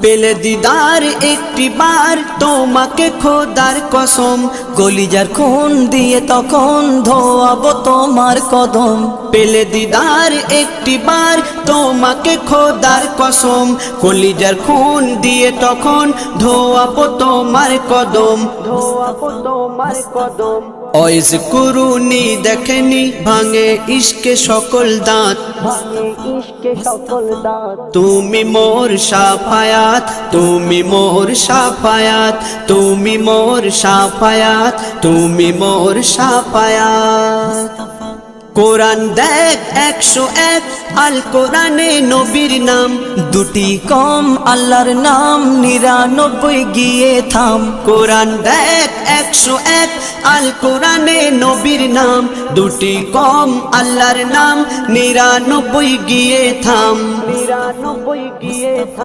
পেলে দিদার একটি বার তোমাকে খোদার কসম, কলিজার খুন দিয়ে তখন ধোয়াবো তোমার কদম। পেলে দিদার একটি বার তোমাকে খোদার কসম, কলিজার খুন দিয়ে তখন ধোয়াবো তোমার কদম, ধোয়াবো তোমার কদম। ওয়াইজ কুরুনি দেখেনি ভাঙে ইশকে সকল দাঁত, ভাঙে ইশকে সকল দাঁত। তুমি মোর শাফায়াত, তুমি মোর শাফায়াত, তুমি মোর শাফায়াত, তুমি মোর শাফায়াত। কোরআন দেখ 101 আল কোরআনে নবীর নাম, দুটি কম আল্লাহর নাম 99 গিয়ে থাম। কোরআন দেখ 101 আল কোরআনে নবীর নাম, দুটি কম আল্লাহর নাম 99 গিয়ে থাম, 99 গিয়ে থাম।